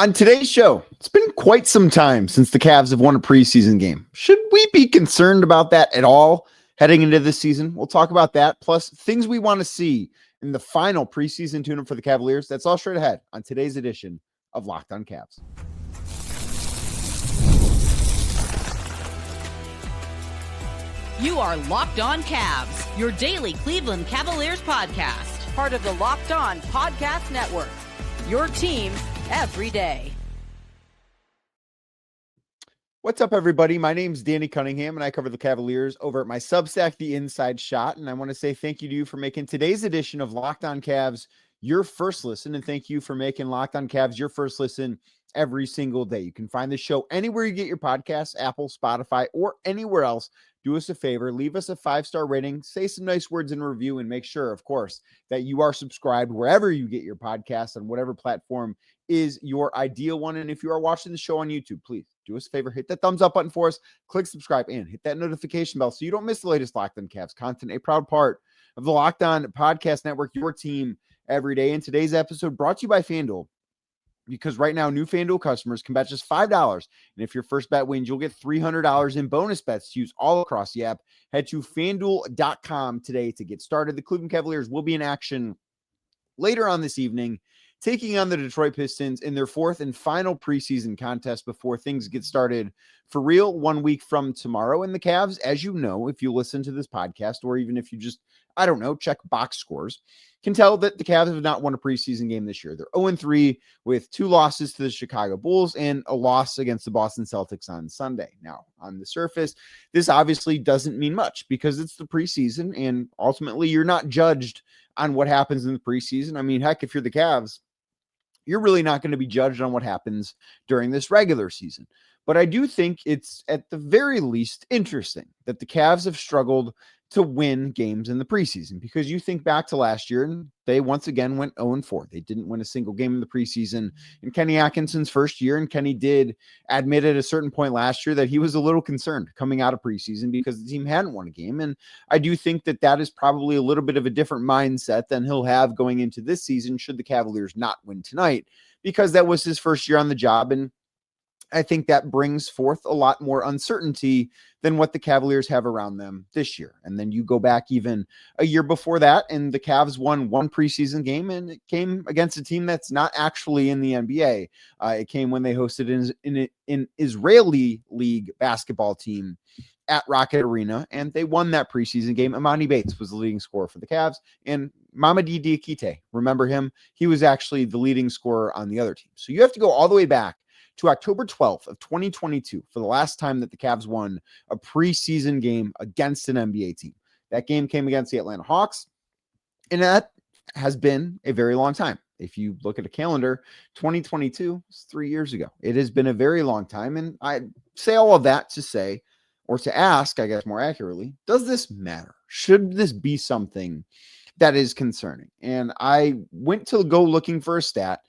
On today's show, it's been quite some time since the Cavs have won a preseason game. Should we be concerned about that at all heading into this season? We'll talk about that, plus things we want to see in the final preseason tune-up for the Cavaliers. That's all straight ahead on today's edition of Locked On Cavs. You are Locked On Cavs, your daily Cleveland Cavaliers podcast. Part of the Locked On Podcast Network, your team every day. What's up, everybody? My name's Danny Cunningham, and I cover the Cavaliers over at my Substack, The Inside Shot. And I want to say thank you to you for making today's edition of Locked On Cavs your first listen, and thank you for making Locked On Cavs your first listen every single day. You can find the show anywhere you get your podcasts, Apple, Spotify, or anywhere else. Do us a favor, leave us a 5-star rating, say some nice words in review, and make sure, of course, that you are subscribed wherever you get your podcasts on whatever platform is your ideal one. And if you are watching the show on YouTube, please do us a favor, hit that thumbs up button for us, click subscribe, and hit that notification bell so you don't miss the latest Locked On Cavs content, a proud part of the Locked On Podcast Network, your team every day. In today's episode, brought to you by FanDuel, because right now, new FanDuel customers can bet just $5. And if your first bet wins, you'll get $300 in bonus bets to use all across the app. Head to FanDuel.com today to get started. The Cleveland Cavaliers will be in action later on this evening, taking on the Detroit Pistons in their fourth and final preseason contest before things get started for real 1 week from tomorrow. And the Cavs, as you know, if you listen to this podcast, or even if you just, check box scores, can tell that the Cavs have not won a preseason game this year. They're 0-3 with 2 losses to the Chicago Bulls and a loss against the Boston Celtics on Sunday. Now, on the surface, this obviously doesn't mean much because it's the preseason, and ultimately you're not judged on what happens in the preseason. I mean, heck, if you're the Cavs, you're really not going to be judged on what happens during this regular season. But I do think it's at the very least interesting that the Cavs have struggled to win games in the preseason, because you think back to last year and they once again went 0-4. They didn't win a single game in the preseason in Kenny Atkinson's first year. And Kenny did admit at a certain point last year that he was a little concerned coming out of preseason because the team hadn't won a game. And I do think that that is probably a little bit of a different mindset than he'll have going into this season should the Cavaliers not win tonight, because that was his first year on the job. And I think that brings forth a lot more uncertainty than what the Cavaliers have around them this year. And then you go back even a year before that, and the Cavs won one preseason game, and it came against a team that's not actually in the NBA. It came when they hosted an Israeli league basketball team at Rocket Arena, and they won that preseason game. Emoni Bates was the leading scorer for the Cavs, and Mamadi Diakite, remember him? He was actually the leading scorer on the other team. So you have to go all the way back to October 12th of 2022 for the last time that the Cavs won a preseason game against an NBA team. That game came against the Atlanta Hawks, and that has been a very long time. If you look at a calendar, 2022 is 3 years ago. It has been a very long time, and I say all of that to say, or to ask, I guess more accurately, does this matter? Should this be something that is concerning? And I went to go looking for a stat,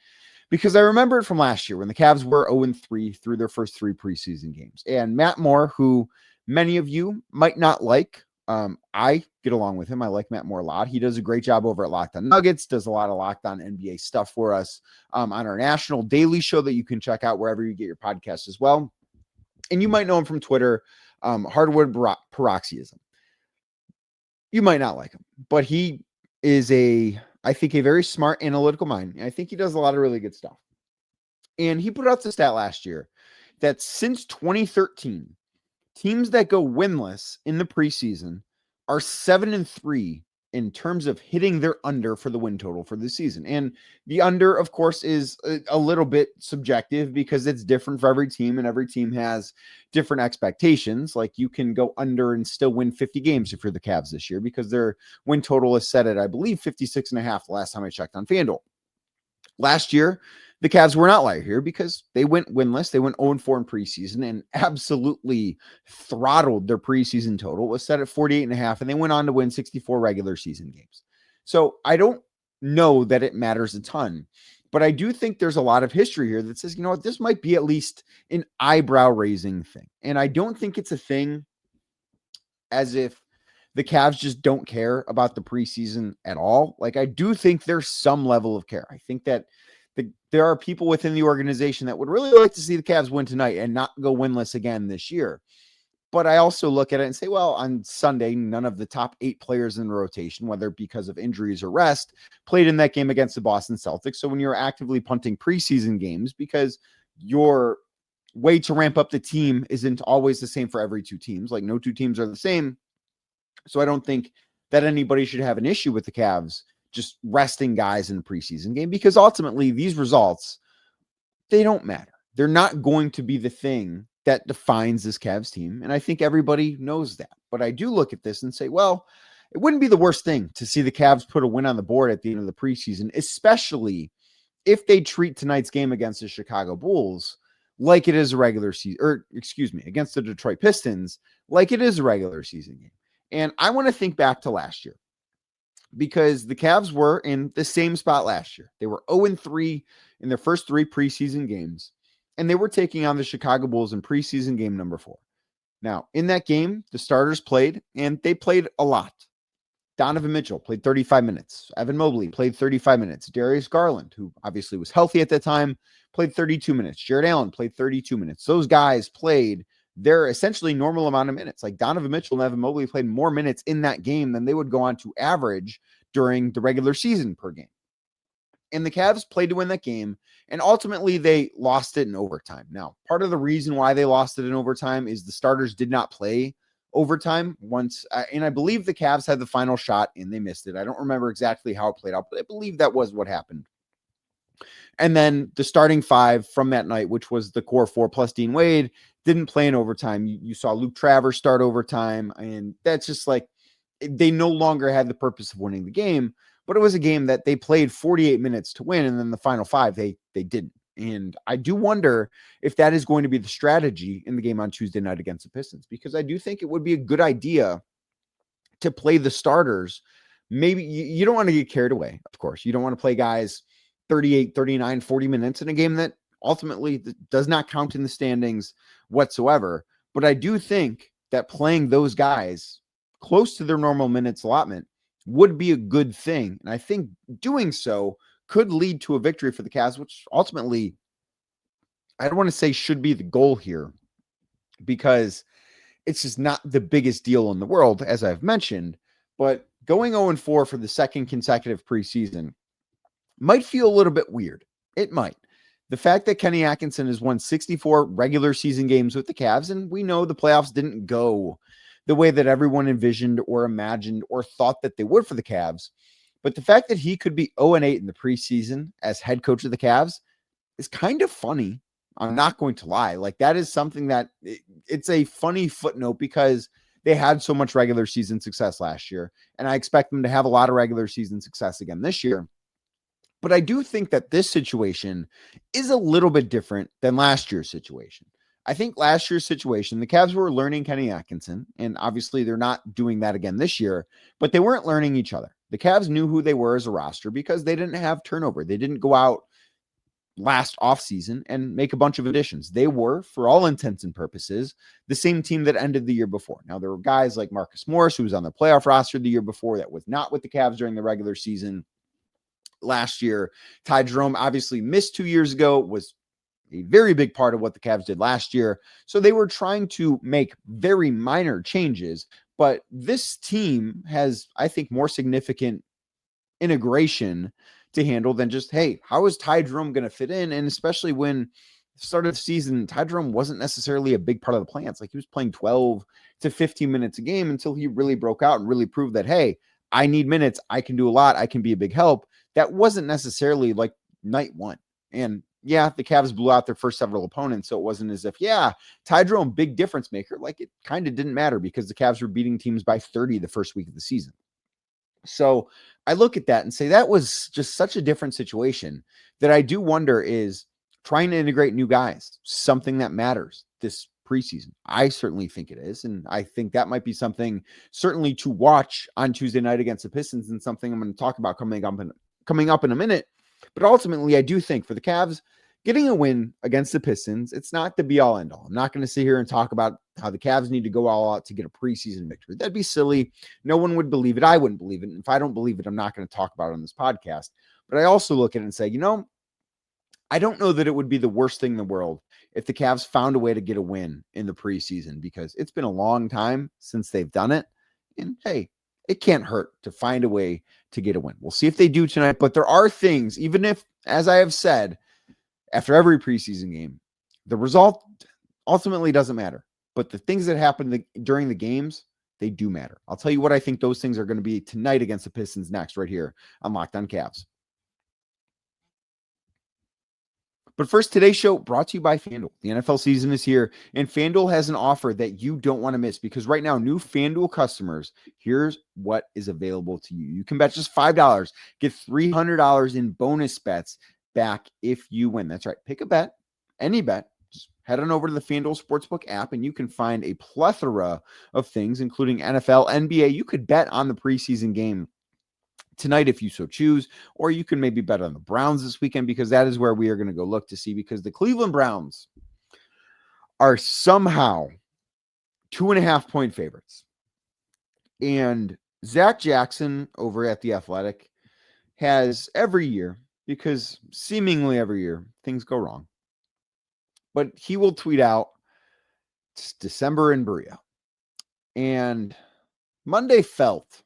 because I remember it from last year when the Cavs were 0-3 through their first 3 preseason games. And Matt Moore, who many of you might not like, I get along with him. I like Matt Moore a lot. He does a great job over at Locked On Nuggets, does a lot of Locked On NBA stuff for us on our national daily show that you can check out wherever you get your podcasts as well. And you might know him from Twitter, Hardwood Paroxysm. You might not like him, but he is I think a very smart analytical mind. I think he does a lot of really good stuff. And he put out the stat last year that since 2013, teams that go winless in the preseason are 7-3 in terms of hitting their under for the win total for the season. And the under, of course, is a little bit subjective because it's different for every team, and every team has different expectations. Like, you can go under and still win 50 games if you're the Cavs this year, because their win total is set at, I believe, 56.5 the last time I checked on FanDuel. Last year, the Cavs were an outlier here because they went winless. They went 0-4 in preseason and absolutely throttled their preseason total. It was set at 48.5, and they went on to win 64 regular season games. So I don't know that it matters a ton, but I do think there's a lot of history here that says, you know what, this might be at least an eyebrow-raising thing. And I don't think it's a thing as if the Cavs just don't care about the preseason at all. Like, I do think there's some level of care. I think that there are people within the organization that would really like to see the Cavs win tonight and not go winless again this year. But I also look at it and say, well, on Sunday, none of the top 8 players in the rotation, whether because of injuries or rest, played in that game against the Boston Celtics. So when you're actively punting preseason games, because your way to ramp up the team isn't always the same for every 2 teams, like no 2 teams are the same. So I don't think that anybody should have an issue with the Cavs just resting guys in the preseason game, because ultimately these results, they don't matter. They're not going to be the thing that defines this Cavs team. And I think everybody knows that. But I do look at this and say, well, it wouldn't be the worst thing to see the Cavs put a win on the board at the end of the preseason, especially if they treat tonight's game against the Chicago Bulls like it is a regular season, or excuse me, against the Detroit Pistons, like it is a regular season game. And I want to think back to last year, because the Cavs were in the same spot last year. They were 0-3 in their first 3 preseason games, and they were taking on the Chicago Bulls in preseason game number 4. Now, in that game, the starters played, and they played a lot. Donovan Mitchell played 35 minutes. Evan Mobley played 35 minutes. Darius Garland, who obviously was healthy at that time, played 32 minutes. Jared Allen played 32 minutes. Those guys played their essentially normal amount of minutes. Like Donovan Mitchell and Evan Mobley played more minutes in that game than they would go on to average during the regular season per game. And the Cavs played to win that game, and ultimately they lost it in overtime. Now, part of the reason why they lost it in overtime is the starters did not play overtime once, and I believe the Cavs had the final shot and they missed it. I don't remember exactly how it played out, but I believe that was what happened. And then the starting 5 from that night, which was the core 4 plus Dean Wade, didn't play in overtime. You saw Luke Travers start overtime, and that's just like, they no longer had the purpose of winning the game, but it was a game that they played 48 minutes to win, and then the final 5, they didn't. And I do wonder if that is going to be the strategy in the game on Tuesday night against the Pistons, because I do think it would be a good idea to play the starters. Maybe you don't want to get carried away. Of course, you don't want to play guys 38, 39, 40 minutes in a game that ultimately does not count in the standings whatsoever. But I do think that playing those guys close to their normal minutes allotment would be a good thing. And I think doing so could lead to a victory for the Cavs, which ultimately, I don't want to say should be the goal here, because it's just not the biggest deal in the world, as I've mentioned. But going 0-4 for the second consecutive preseason might feel a little bit weird. It might. The fact that Kenny Atkinson has won 64 regular season games with the Cavs, and we know the playoffs didn't go the way that everyone envisioned or imagined or thought that they would for the Cavs. But the fact that he could be 0-8 in the preseason as head coach of the Cavs is kind of funny. I'm not going to lie. Like, that is something that it's a funny footnote, because they had so much regular season success last year, and I expect them to have a lot of regular season success again this year. But I do think that this situation is a little bit different than last year's situation. I think last year's situation, the Cavs were learning Kenny Atkinson, and obviously they're not doing that again this year, but they weren't learning each other. The Cavs knew who they were as a roster because they didn't have turnover. They didn't go out last offseason and make a bunch of additions. They were, for all intents and purposes, the same team that ended the year before. Now, there were guys like Marcus Morris, who was on the playoff roster the year before, that was not with the Cavs during the regular season last year. Ty Jerome obviously missed 2 years ago, was a very big part of what the Cavs did last year. So they were trying to make very minor changes, but this team has, I think, more significant integration to handle than just, hey, how is Ty Jerome going to fit in? And especially when start of the season, Ty Jerome wasn't necessarily a big part of the plans. Like, he was playing 12 to 15 minutes a game until he really broke out and really proved that, hey, I need minutes. I can do a lot. I can be a big help. That wasn't necessarily like night 1. And yeah, the Cavs blew out their first several opponents, so it wasn't as if, yeah, Ty Jerome, big difference maker. Like, it kind of didn't matter because the Cavs were beating teams by 30 the first week of the season. So I look at that and say that was just such a different situation that I do wonder, is trying to integrate new guys something that matters this preseason? I certainly think it is, and I think that might be something certainly to watch on Tuesday night against the Pistons, and something I'm going to talk about coming up in a minute. But ultimately, I do think for the Cavs, getting a win against the Pistons, it's not the be-all, end-all. I'm not going to sit here and talk about how the Cavs need to go all out to get a preseason victory. That'd be silly. No one would believe it. I wouldn't believe it. And if I don't believe it, I'm not going to talk about it on this podcast. But I also look at it and say, I don't know that it would be the worst thing in the world if the Cavs found a way to get a win in the preseason, because it's been a long time since they've done it. And hey, it can't hurt to find a way to get a win. We'll see if they do tonight, but there are things, even if, as I have said, after every preseason game, the result ultimately doesn't matter. But the things that happen during the games, they do matter. I'll tell you what I think those things are going to be tonight against the Pistons next, right here on Locked On Cavs. But first, today's show brought to you by FanDuel. The NFL season is here, and FanDuel has an offer that you don't want to miss, because right now, new FanDuel customers, here's what is available to you. You can bet just $5, get $300 in bonus bets back if you win. That's right. Pick a bet, any bet. Just head on over to the FanDuel Sportsbook app, and you can find a plethora of things, including NFL, NBA. You could bet on the preseason game tonight if you so choose, or you can maybe bet on the Browns this weekend, because that is where we are going to go look to see, because the Cleveland Browns are somehow 2.5-point favorites. And Zach Jackson over at The Athletic has every year, because seemingly every year things go wrong, but he will tweet out, it's December in Berea. And Monday felt,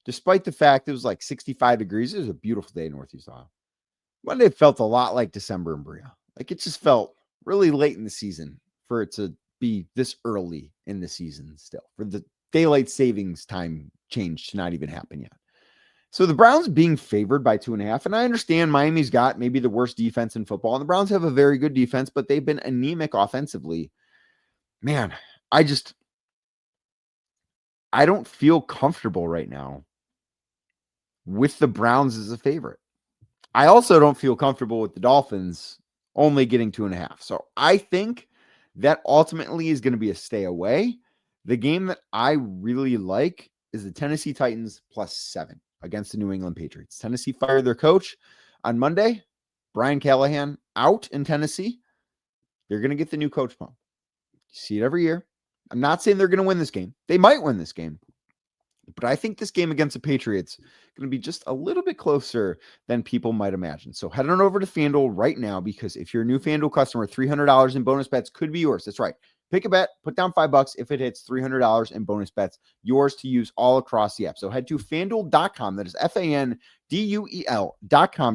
despite the fact it was like 65 degrees, it was a beautiful day in Northeast Ohio. Monday felt a lot like December in Berea. Like, it just felt really late in the season for it to be this early in the season still, for the daylight savings time change to not even happen yet. So the Browns being favored by 2.5, and I understand Miami's got maybe the worst defense in football, and the Browns have a very good defense, but they've been anemic offensively. Man, I don't feel comfortable right now with the Browns as a favorite. I also don't feel comfortable with the Dolphins only getting 2.5. So I think that ultimately is going to be a stay away. The game that I really like is the Tennessee Titans +7 against the New England Patriots. Tennessee fired their coach on Monday. Brian Callahan out in Tennessee. They're going to get the new coach bump. You see it every year. I'm not saying they're going to win this game. They might win this game. But I think this game against the Patriots is going to be just a little bit closer than people might imagine. So head on over to FanDuel right now, because if you're a new FanDuel customer, $300 in bonus bets could be yours. That's right. Pick a bet, put down $5. If it hits, $300 in bonus bets, yours to use all across the app. So head to FanDuel.com. That is FanDuel.com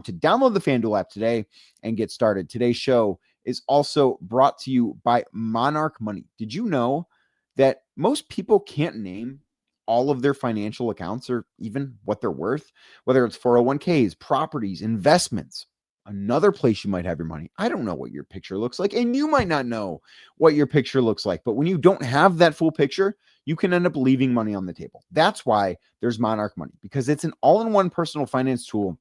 to download the FanDuel app today and get started. Today's show is also brought to you by Monarch Money. Did you know that most people can't name all of their financial accounts or even what they're worth, whether it's 401ks, properties, investments, another place you might have your money? I don't know what your picture looks like, and you might not know what your picture looks like. But when you don't have that full picture, you can end up leaving money on the table. That's why there's Monarch Money, because it's an all-in-one personal finance tool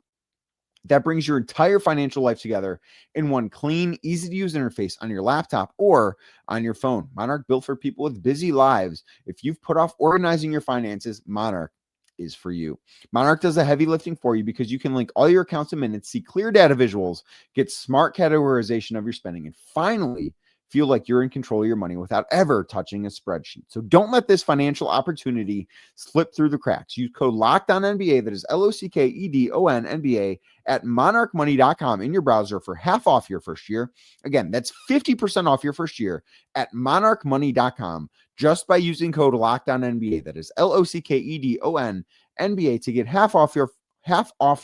that brings your entire financial life together in one clean, easy-to-use interface on your laptop or on your phone. Monarch, built for people with busy lives. If you've put off organizing your finances, Monarch is for you. Monarch does the heavy lifting for you, because you can link all your accounts in minutes, see clear data visuals, get smart categorization of your spending, and finally feel like you're in control of your money without ever touching a spreadsheet. So don't let this financial opportunity slip through the cracks. Use code LOCKEDONNBA, that is LOCKEDON NBA, at monarchmoney.com in your browser for half off your first year. Again, that's 50% off your first year at monarchmoney.com just by using code LOCKEDONNBA, that is LOCKEDON NBA, to get half off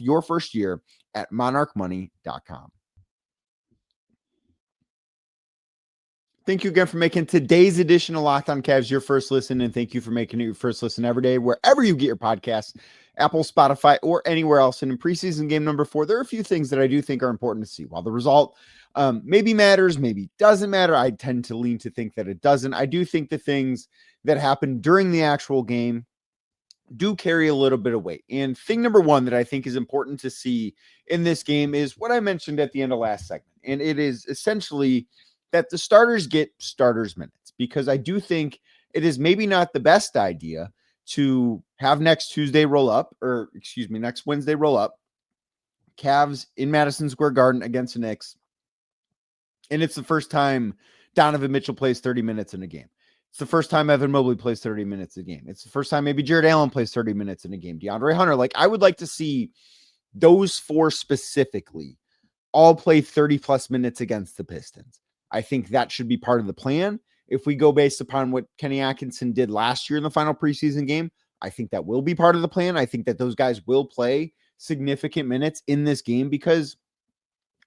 your first year at monarchmoney.com. Thank you again for making today's edition of Locked On Cavs your first listen, and thank you for making it your first listen every day, wherever you get your podcasts, Apple, Spotify, or anywhere else. And in preseason game number 4, there are a few things that I do think are important to see. While the result maybe matters, maybe doesn't matter, I tend to lean to think that it doesn't. I do think the things that happen during the actual game do carry a little bit of weight. And thing number 1 that I think is important to see in this game is what I mentioned at the end of last segment. And it is essentially that the starters get starters minutes, because I do think it is maybe not the best idea to have next Wednesday roll up, Cavs in Madison Square Garden against the Knicks. And it's the first time Donovan Mitchell plays 30 minutes in a game. It's the first time Evan Mobley plays 30 minutes a game. It's the first time maybe Jared Allen plays 30 minutes in a game. DeAndre Hunter. Like, I would like to see those 4 specifically all play 30 plus minutes against the Pistons. I think that should be part of the plan. If we go based upon what Kenny Atkinson did last year in the final preseason game, I think that will be part of the plan. I think that those guys will play significant minutes in this game because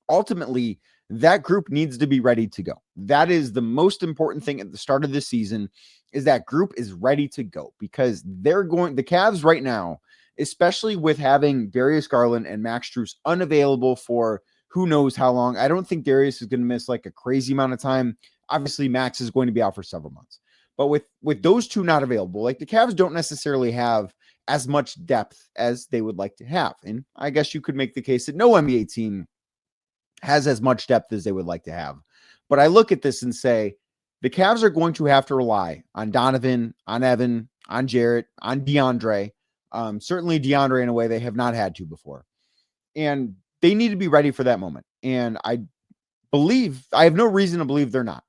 ultimately that group needs to be ready to go. That is the most important thing at the start of the season, is that group is ready to go, because the Cavs right now, especially with having Darius Garland and Max Strus unavailable for who knows how long. I don't think Darius is going to miss like a crazy amount of time. Obviously, Max is going to be out for several months. But with those two not available, like the Cavs don't necessarily have as much depth as they would like to have. And I guess you could make the case that no NBA team has as much depth as they would like to have. But I look at this and say, the Cavs are going to have to rely on Donovan, on Evan, on Jarrett, on DeAndre. Certainly DeAndre in a way they have not had to before. And they need to be ready for that moment. And I have no reason to believe they're not.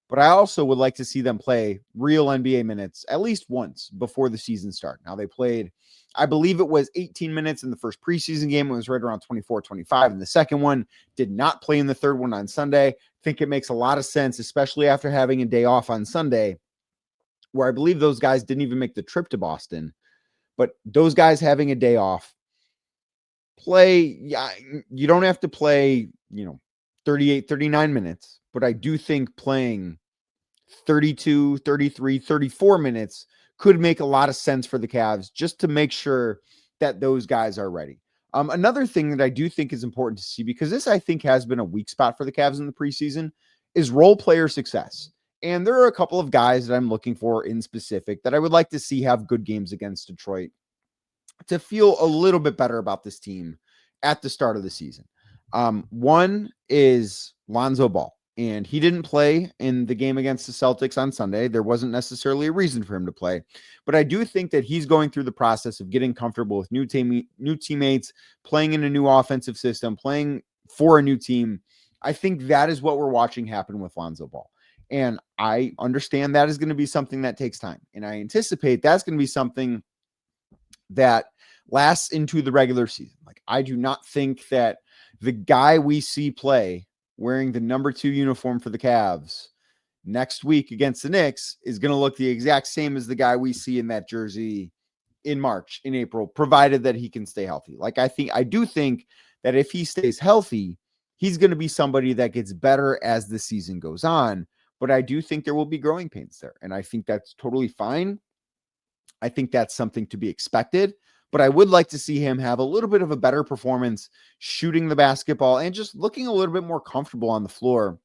But I also would like to see them play real NBA minutes at least once before the season starts. Now, they played, I believe it was 18 minutes in the first preseason game. It was right around 24, 25 in the second one. Did not play in the third one on Sunday. I think it makes a lot of sense, especially after having a day off on Sunday, where I believe those guys didn't even make the trip to Boston. But those guys having a day off, you don't have to play, 38, 39 minutes. But I do think playing 32, 33, 34 minutes could make a lot of sense for the Cavs, just to make sure that those guys are ready. Another thing that I do think is important to see, because this I think has been a weak spot for the Cavs in the preseason, is role player success. And there are a couple of guys that I'm looking for in specific that I would like to see have good games against Detroit to feel a little bit better about this team at the start of the season. One is Lonzo Ball. And he didn't play in the game against the Celtics on Sunday. There wasn't necessarily a reason for him to play. But I do think that he's going through the process of getting comfortable with new teammates, playing in a new offensive system, playing for a new team. I think that is what we're watching happen with Lonzo Ball. And I understand that is going to be something that takes time. And I anticipate that's going to be something that lasts into the regular season. Like, I do not think that the guy we see play wearing the number 2 uniform for the Cavs next week against the Knicks is going to look the exact same as the guy we see in that jersey in March, in April, provided that he can stay healthy. Like, I do think that if he stays healthy, he's going to be somebody that gets better as the season goes on. But I do think there will be growing pains there. And I think that's totally fine. I think that's something to be expected. But I would like to see him have a little bit of a better performance shooting the basketball and just looking a little bit more comfortable on the floor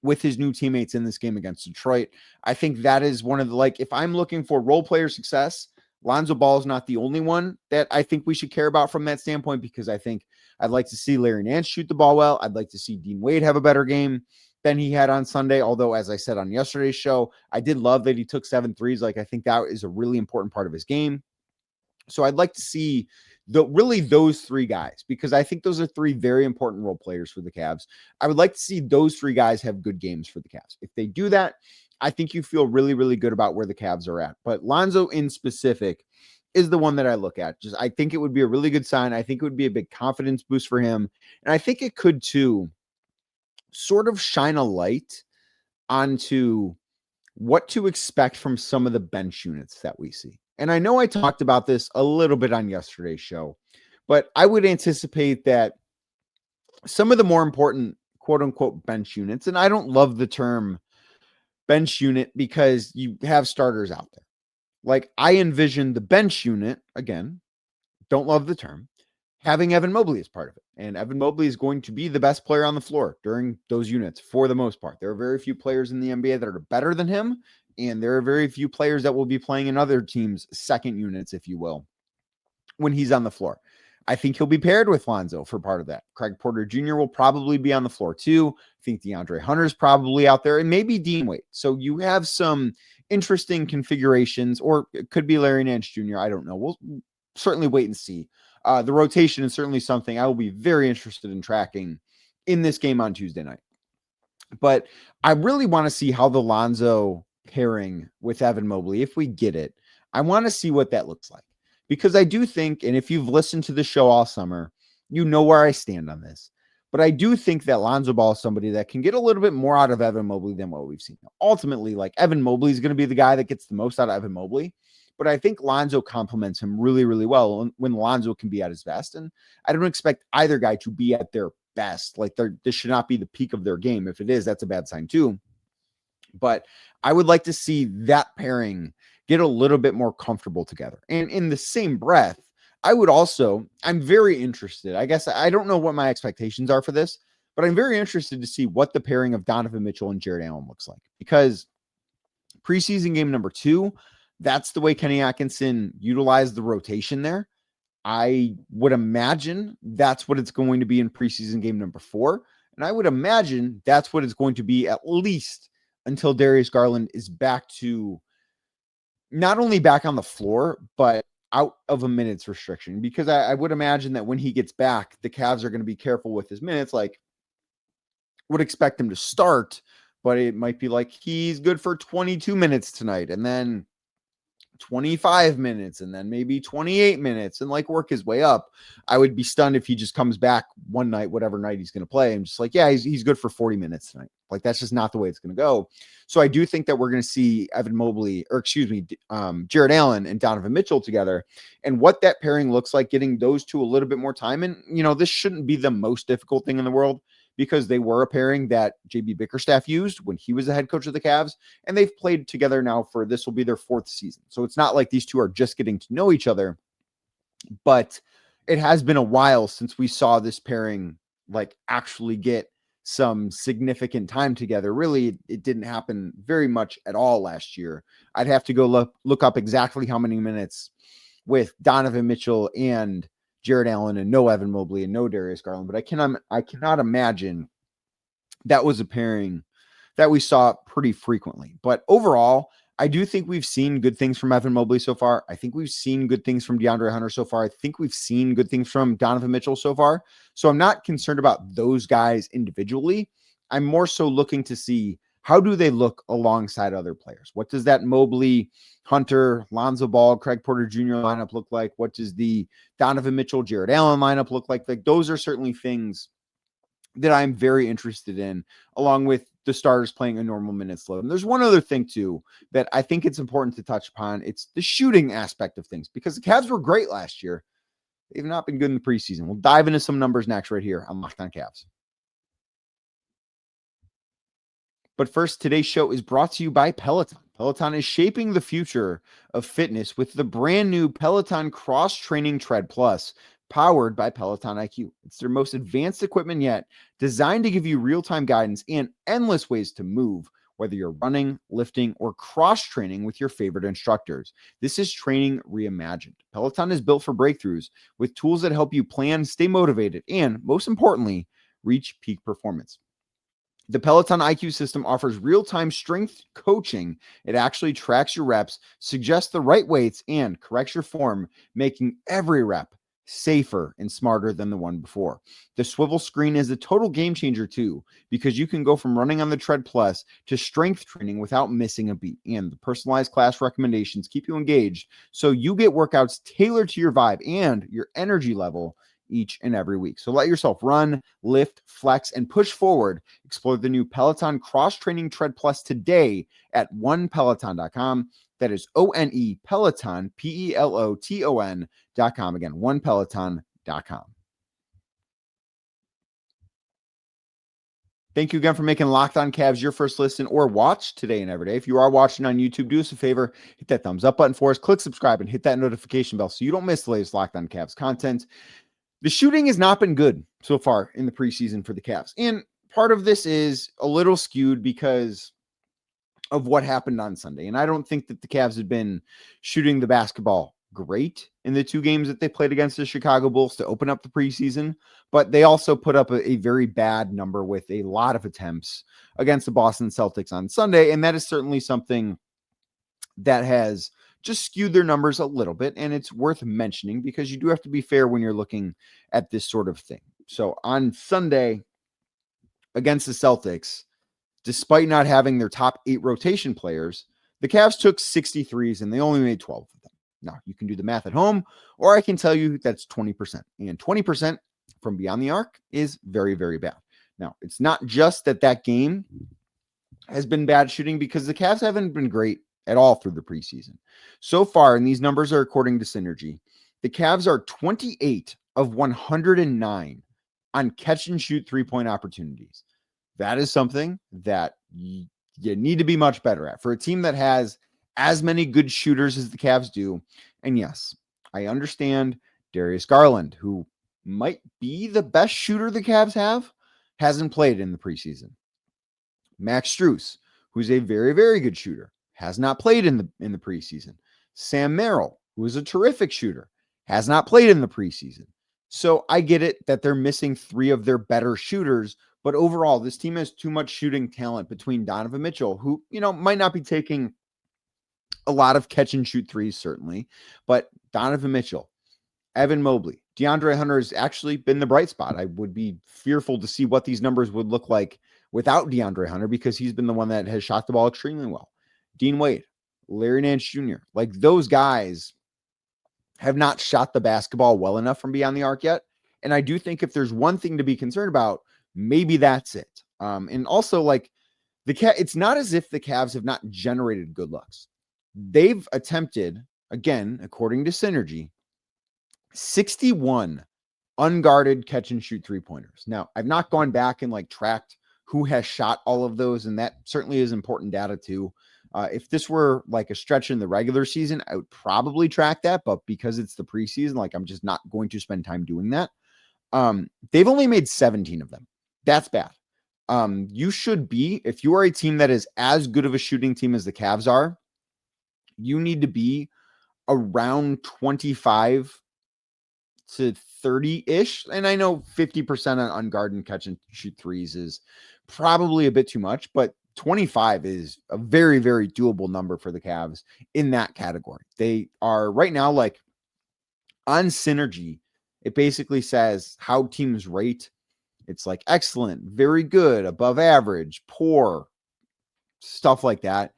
with his new teammates in this game against Detroit. I think that is one of the, if I'm looking for role player success, Lonzo Ball is not the only one that I think we should care about from that standpoint, because I think I'd like to see Larry Nance shoot the ball well. I'd like to see Dean Wade have a better game than he had on Sunday. Although, as I said on yesterday's show, I did love that he took 7 threes. I think that is a really important part of his game. So I'd like to see those 3 guys, because I think those are 3 very important role players for the Cavs. I would like to see those 3 guys have good games for the Cavs. If they do that, I think you feel really, really good about where the Cavs are at. But Lonzo in specific is the one that I look at. I think it would be a really good sign. I think it would be a big confidence boost for him. And I think it could too sort of shine a light onto what to expect from some of the bench units that we see. And I know I talked about this a little bit on yesterday's show, but I would anticipate that some of the more important quote unquote bench units, and I don't love the term bench unit because you have starters out there. Like, I envision the bench unit, again, don't love the term, having Evan Mobley as part of it. And Evan Mobley is going to be the best player on the floor during those units for the most part. There are very few players in the NBA that are better than him. And there are very few players that will be playing in other teams' second units, if you will, when he's on the floor. I think he'll be paired with Lonzo for part of that. Craig Porter Jr. will probably be on the floor too. I think DeAndre Hunter's probably out there, and maybe Dean Wade. So you have some interesting configurations, or it could be Larry Nance Jr. I don't know. We'll certainly wait and see. The rotation is certainly something I will be very interested in tracking in this game on Tuesday night. But I really want to see how the Lonzo pairing with Evan Mobley, if we get it, I want to see what that looks like. Because I do think, and if you've listened to the show all summer, you know where I stand on this. But I do think that Lonzo Ball is somebody that can get a little bit more out of Evan Mobley than what we've seen. Ultimately, like Evan Mobley is going to be the guy that gets the most out of Evan Mobley. But I think Lonzo complements him really, really well when Lonzo can be at his best. And I don't expect either guy to be at their best. Like this should not be the peak of their game. If it is, that's a bad sign too. But I would like to see that pairing get a little bit more comfortable together. And in the same breath, I'm very interested. I guess I don't know what my expectations are for this, but I'm very interested to see what the pairing of Donovan Mitchell and Jared Allen looks like, because preseason game number 2, that's the way Kenny Atkinson utilized the rotation there. I would imagine that's what it's going to be in preseason game number 4. And I would imagine that's what it's going to be at least until Darius Garland is back to not only back on the floor, but out of a minutes restriction. Because I would imagine that when he gets back, the Cavs are going to be careful with his minutes. Like, would expect him to start, but it might be like he's good for 22 minutes tonight, and then 25 minutes, and then maybe 28 minutes, and like work his way up. I would be stunned if he just comes back one night, whatever night he's going to play, and just like, yeah, he's good for 40 minutes tonight. Like, that's just not the way it's going to go. So I do think that we're going to see Jared Allen and Donovan Mitchell together, and what that pairing looks like, getting those two a little bit more time. And, this shouldn't be the most difficult thing in the world, because they were a pairing that JB Bickerstaff used when he was the head coach of the Cavs, and they've played together now this will be their 4th season. So it's not like these two are just getting to know each other, but it has been a while since we saw this pairing like actually get some significant time together. Really, it didn't happen very much at all last year. I'd have to go look up exactly how many minutes with Donovan Mitchell and Jared Allen and no Evan Mobley and no Darius Garland, but I cannot imagine that was a pairing that we saw pretty frequently. But overall, I do think we've seen good things from Evan Mobley so far. I think we've seen good things from DeAndre Hunter so far. I think we've seen good things from Donovan Mitchell so far. So I'm not concerned about those guys individually. I'm more so looking to see, how do they look alongside other players? What does that Mobley, Hunter, Lonzo Ball, Craig Porter Jr. lineup look like? What does the Donovan Mitchell, Jared Allen lineup look like? Like, those are certainly things that I'm very interested in, along with the starters playing a normal minutes load. And there's one other thing too that I think it's important to touch upon. It's the shooting aspect of things, because the Cavs were great last year. They've not been good in the preseason. We'll dive into some numbers next right here on Locked On Cavs. But first, today's show is brought to you by Peloton. Peloton is shaping the future of fitness with the brand new Peloton Cross Training Tread Plus, powered by Peloton IQ. It's their most advanced equipment yet, designed to give you real-time guidance and endless ways to move, whether you're running, lifting, or cross-training with your favorite instructors. This is training reimagined. Peloton is built for breakthroughs with tools that help you plan, stay motivated, and, most importantly, reach peak performance. The Peloton IQ system offers real-time strength coaching. It actually tracks your reps, suggests the right weights, and corrects your form, making every rep safer and smarter than the one before. The swivel screen is a total game changer too, because you can go from running on the Tread Plus to strength training without missing a beat. And the personalized class recommendations keep you engaged, so you get workouts tailored to your vibe and your energy level each and every week. So let yourself run, lift, flex, and push forward. Explore the new Peloton Cross Training Tread Plus today at onepeloton.com. That is ONE Peloton, Peloton.com. Again, onepeloton.com. Thank you again for making Locked On Cavs your first listen or watch today and every day. If you are watching on YouTube, do us a favor, hit that thumbs up button for us, click subscribe, and hit that notification bell so you don't miss the latest Locked On Cavs content. The shooting has not been good so far in the preseason for the Cavs. And part of this is a little skewed because of what happened on Sunday. And I don't think that the Cavs had been shooting the basketball great in the 2 games that they played against the Chicago Bulls to open up the preseason, but they also put up a very bad number with a lot of attempts against the Boston Celtics on Sunday. And that is certainly something that has just skewed their numbers a little bit. And it's worth mentioning because you do have to be fair when you're looking at this sort of thing. So on Sunday against the Celtics, despite not having their top 8 rotation players, the Cavs took 63s and they only made 12 of them. Now, you can do the math at home, or I can tell you that's 20%. And 20% from beyond the arc is very, very bad. Now, it's not just that game has been bad shooting, because the Cavs haven't been great at all through the preseason. So far, and these numbers are according to Synergy, the Cavs are 28 of 109 on catch and shoot 3-point opportunities. That is something that you need to be much better at for a team that has as many good shooters as the Cavs do. And yes, I understand Darius Garland, who might be the best shooter the Cavs have, hasn't played in the preseason. Max Strus, who's a very, very good shooter, has not played in the preseason. Sam Merrill, who is a terrific shooter, has not played in the preseason. So I get it that they're missing 3 of their better shooters, but overall, this team has too much shooting talent between Donovan Mitchell, who, might not be taking a lot of catch and shoot threes, certainly, but Donovan Mitchell, Evan Mobley, DeAndre Hunter has actually been the bright spot. I would be fearful to see what these numbers would look like without DeAndre Hunter, because he's been the one that has shot the ball extremely well. Dean Wade, Larry Nance Jr., like those guys have not shot the basketball well enough from beyond the arc yet. And I do think if there's one thing to be concerned about, maybe that's it. And also, like, it's not as if the Cavs have not generated good looks. They've attempted, again, according to Synergy, 61 unguarded catch and shoot 3-pointers. Now, I've not gone back and tracked who has shot all of those, and that certainly is important data too. If this were like a stretch in the regular season, I would probably track that, but because it's the preseason, I'm just not going to spend time doing that. They've only made 17 of them. That's bad. You should be, if you are a team that is as good of a shooting team as the Cavs are, you need to be around 25 to 30-ish. And I know 50% on unguarded catch and shoot threes is probably a bit too much, but 25 is a very, very doable number for the Cavs in that category. They are right now, on Synergy, it basically says how teams rate. It's excellent, very good, above average, poor, stuff like that.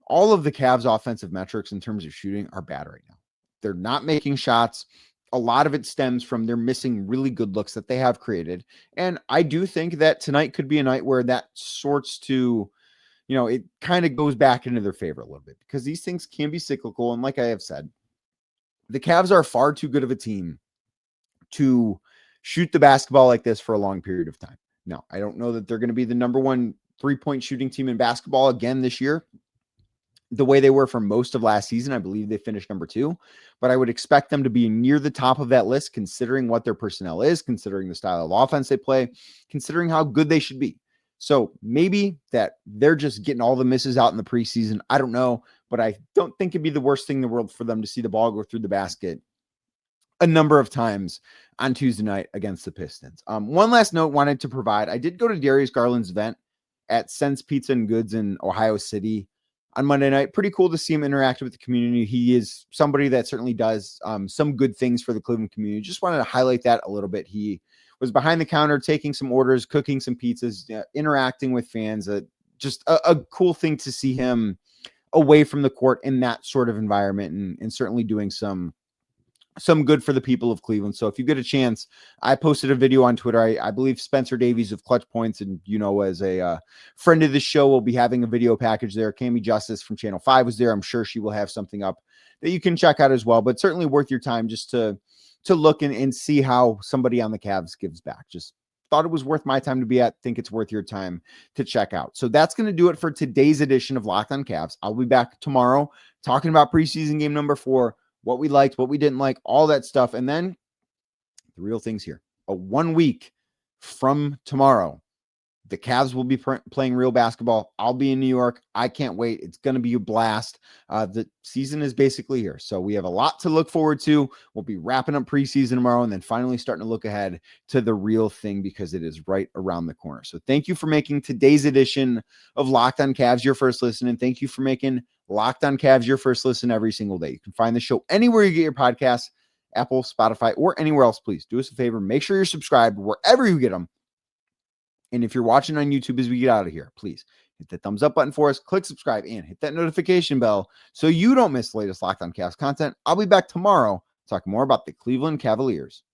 All of the Cavs offensive metrics in terms of shooting are bad right now. They're not making shots. A lot of it stems from they're missing really good looks that they have created. And I do think that tonight could be a night where that sorts to, it kind of goes back into their favor a little bit, because these things can be cyclical. And like I have said, the Cavs are far too good of a team to shoot the basketball like this for a long period of time. Now, I don't know that they're going to be the number 1 3-point shooting team in basketball again this year, the way they were for most of last season. I believe they finished number 2, but I would expect them to be near the top of that list, considering what their personnel is, considering the style of offense they play, considering how good they should be. So maybe that they're just getting all the misses out in the preseason. I don't know, but I don't think it'd be the worst thing in the world for them to see the ball go through the basket a number of times on Tuesday night against the Pistons. One last note wanted to provide. I did go to Darius Garland's event at Sense Pizza and Goods in Ohio City on Monday night. Pretty cool to see him interact with the community. He is somebody that certainly does some good things for the Cleveland community. Just wanted to highlight that a little bit. He was behind the counter, taking some orders, cooking some pizzas, interacting with fans. Just a cool thing to see him away from the court in that sort of environment, and certainly doing some good for the people of Cleveland. So if you get a chance, I posted a video on Twitter. I believe Spencer Davies of Clutch Points, and as a friend of the show, will be having a video package there. Cami Justice from Channel 5 was there. I'm sure she will have something up that you can check out as well, but certainly worth your time just to look and see how somebody on the Cavs gives back. Just thought it was worth my time to be at. Think it's worth your time to check out. So that's going to do it for today's edition of Locked on Cavs. I'll be back tomorrow talking about preseason game number 4, what we liked, what we didn't like, all that stuff. And then the real things here. 1 week from tomorrow, the Cavs will be playing real basketball. I'll be in New York. I can't wait. It's going to be a blast. The season is basically here. So we have a lot to look forward to. We'll be wrapping up preseason tomorrow and then finally starting to look ahead to the real thing, because it is right around the corner. So thank you for making today's edition of Locked on Cavs your first listen. And thank you for making Locked on Cavs your first listen every single day. You can find the show anywhere you get your podcasts, Apple, Spotify, or anywhere else. Please do us a favor. Make sure you're subscribed wherever you get them. And if you're watching on YouTube as we get out of here, please hit the thumbs up button for us, click subscribe, and hit that notification bell so you don't miss the latest Locked on Cavs content. I'll be back tomorrow talking more about the Cleveland Cavaliers.